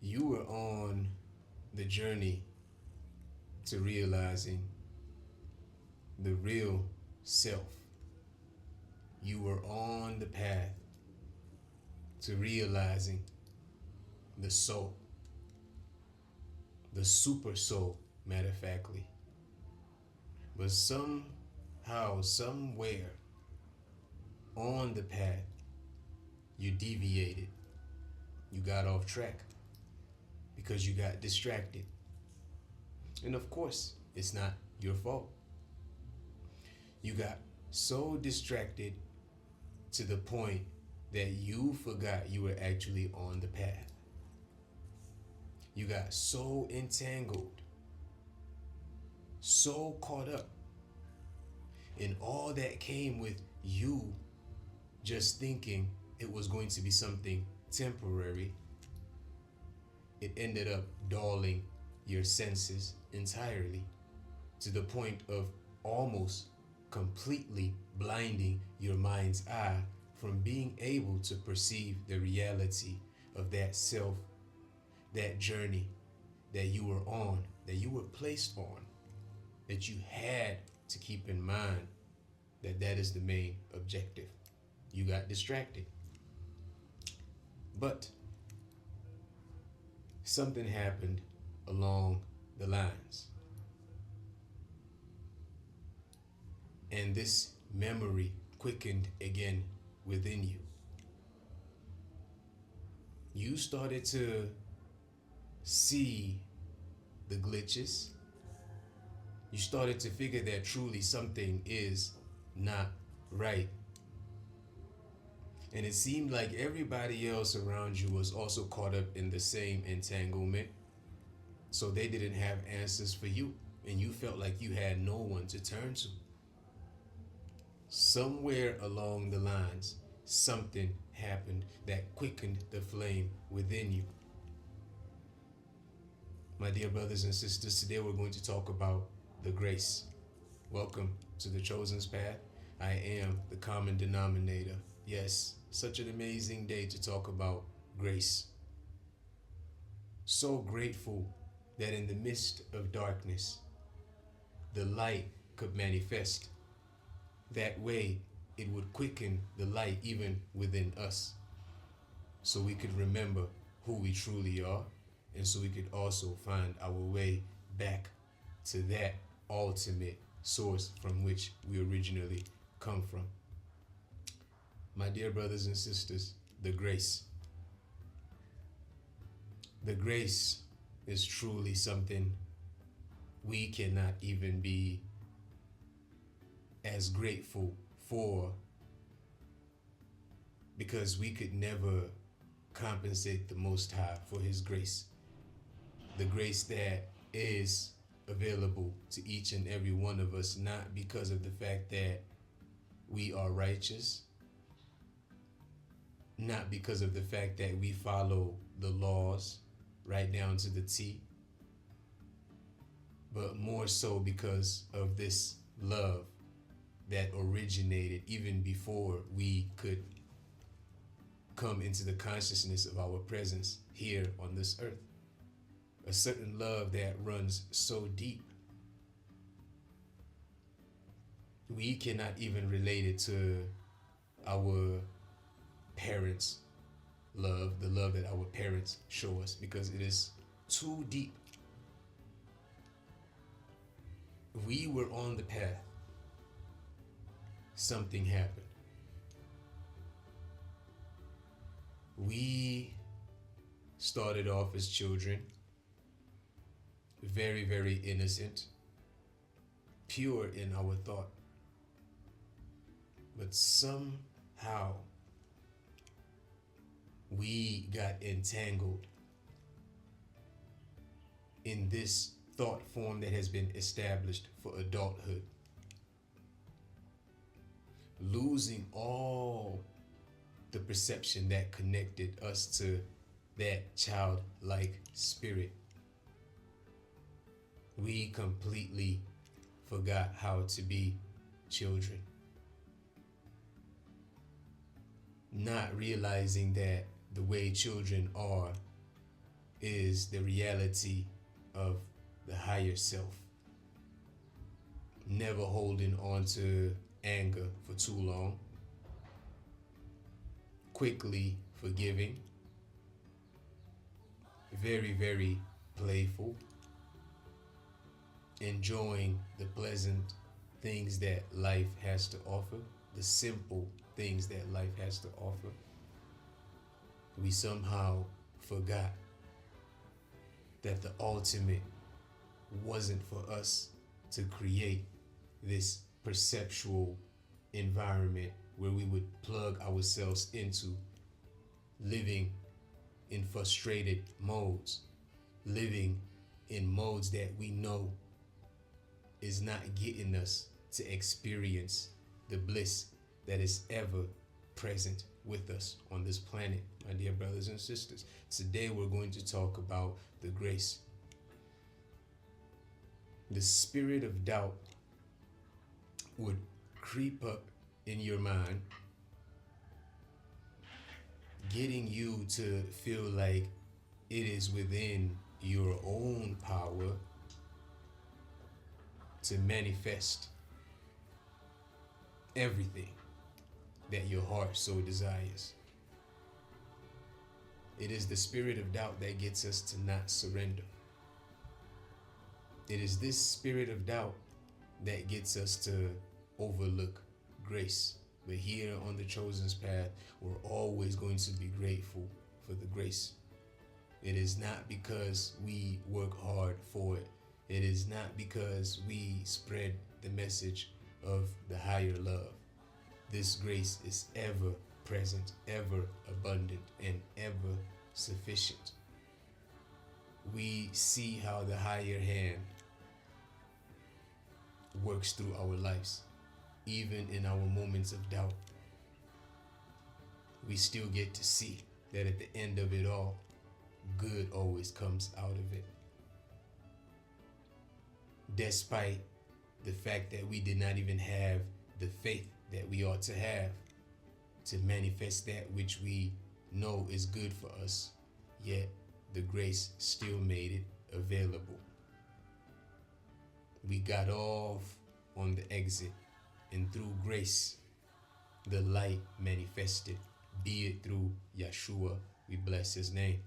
You were on the journey to realizing the real self. You were on the path to realizing the soul, the super soul, matter of factly. But somehow, somewhere on the path, you deviated. You got off track because you got distracted. And of course, it's not your fault. You got so distracted to the point that you forgot you were actually on the path. You got so entangled, so caught up in all that came with you just thinking it was going to be something temporary. It ended up dulling your senses entirely to the point of almost completely blinding your mind's eye from being able to perceive the reality of that self, that journey that you were on, that you were placed on, that you had to keep in mind that that is the main objective. You got distracted. But something happened along the lines. And this memory quickened again within you. You started to see the glitches. You started to figure that truly something is not right. And it seemed like everybody else around you was also caught up in the same entanglement. So they didn't have answers for you. And you felt like you had no one to turn to. Somewhere along the lines, something happened that quickened the flame within you. My dear brothers and sisters, today we're going to talk about the grace. Welcome to the Chosen's Path. I am the common denominator. Yes, such an amazing day to talk about grace. So grateful that in the midst of darkness, the light could manifest. That way, it would quicken the light even within us, so we could remember who we truly are, and so we could also find our way back to that ultimate source from which we originally come from. My dear brothers and sisters, the grace. The grace is truly something we cannot even be as grateful for, because we could never compensate the Most High for His grace. The grace that is available to each and every one of us, not because of the fact that we are righteous, not because of the fact that we follow the laws right down to the T, but more so because of this love that originated even before we could come into the consciousness of our presence here on this earth. A certain love that runs so deep, we cannot even relate it to our parents' love, the love that our parents show us, because it is too deep. We were on the path. Something happened. We started off as children, very, very innocent, pure in our thought. But somehow we got entangled in this thought form that has been established for adulthood, losing all the perception that connected us to that childlike spirit. We completely forgot how to be children, not realizing that the way children are is the reality of the higher self. Never holding on to anger for too long. Quickly forgiving. Very, very playful. Enjoying the pleasant things that life has to offer, the simple things that life has to offer. We somehow forgot that the ultimate wasn't for us to create this perceptual environment where we would plug ourselves into living in frustrated modes, living in modes that we know is not getting us to experience the bliss that is ever present with us on this planet, my dear brothers and sisters. Today we're going to talk about the grace. The spirit of doubt would creep up in your mind, getting you to feel like it is within your own power to manifest everything that your heart so desires. It is the spirit of doubt that gets us to not surrender. It is this spirit of doubt that gets us to overlook grace. But here on the Chosen's Path, we're always going to be grateful for the grace. It is not because we work hard for it. It is not because we spread the message of the higher love. This grace is ever present, ever abundant, and ever sufficient. We see how the higher hand works through our lives, even in our moments of doubt. We still get to see that at the end of it all, good always comes out of it. Despite the fact that we did not even have the faith that we ought to have to manifest that which we know is good for us, yet the grace still made it available. We got off on the exit, and through grace, the light manifested, be it through Yeshua, we bless his name.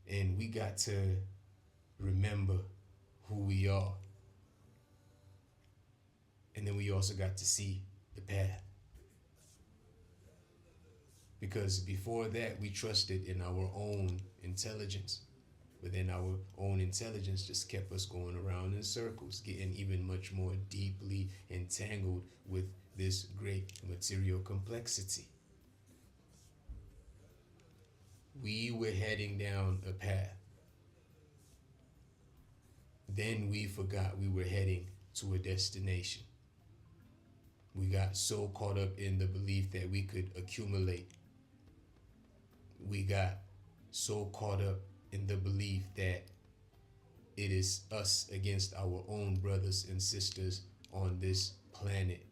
And we got to remember who we are. And then we also got to see the path. Because before that, we trusted in our own intelligence. But then our own intelligence just kept us going around in circles, getting even much more deeply entangled with this great material complexity. We were heading down a path. Then we forgot we were heading to a destination. We got so caught up in the belief that we could accumulate. We got so caught up in the belief that it is us against our own brothers and sisters on this planet.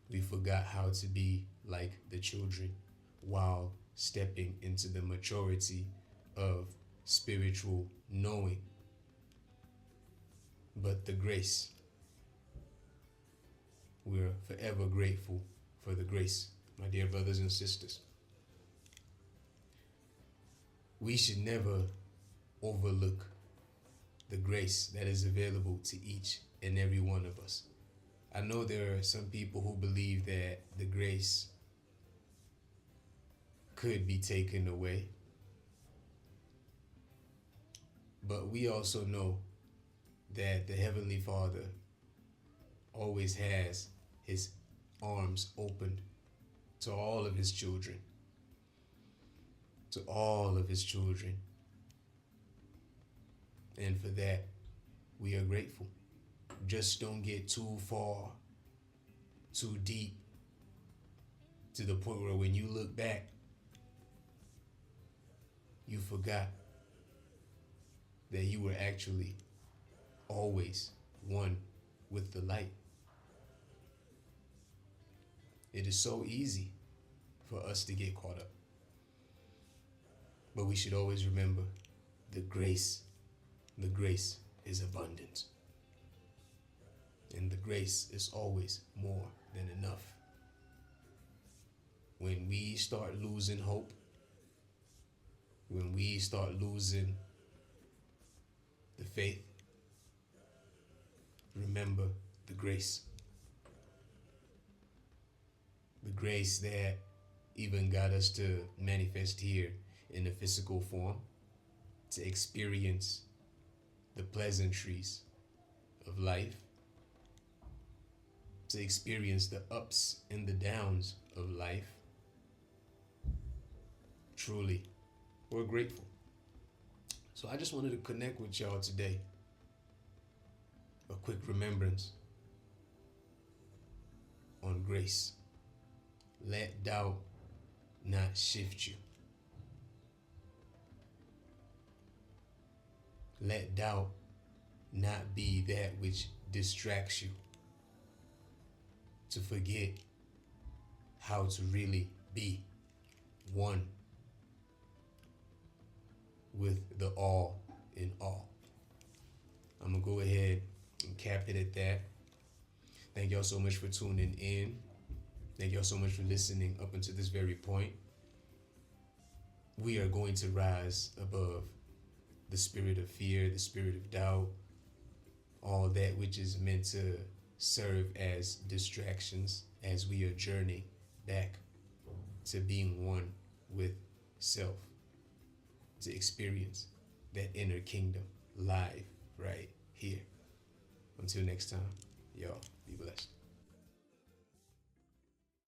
We forgot how to be like the children while stepping into the maturity of spiritual knowing. But the grace, we're forever grateful for the grace, my dear brothers and sisters. We should never overlook the grace that is available to each and every one of us. I know there are some people who believe that the grace could be taken away, but we also know that the Heavenly Father always has his arms opened to all of his children. To all of his children. And for that, we are grateful. Just don't get too far, too deep, to the point where when you look back, you forgot that you were actually always one with the light. It is so easy for us to get caught up. But we should always remember the grace. The grace is abundant. And the grace is always more than enough. When we start losing hope, when we start losing the faith, remember the grace. The grace that even got us to manifest here in a physical form, to experience the pleasantries of life, to experience the ups and the downs of life. Truly, we're grateful. So I just wanted to connect with y'all today. A quick remembrance on grace. Let doubt not shift you. Let doubt not be that which distracts you to forget how to really be one with the all in all. I'm gonna go ahead and cap it at that. Thank y'all so much for tuning in. Thank y'all so much for listening up until this very point. We are going to rise above the spirit of fear, the spirit of doubt, all that which is meant to serve as distractions as we are journeying back to being one with self, to experience that inner kingdom live right here. Until next time, y'all be blessed.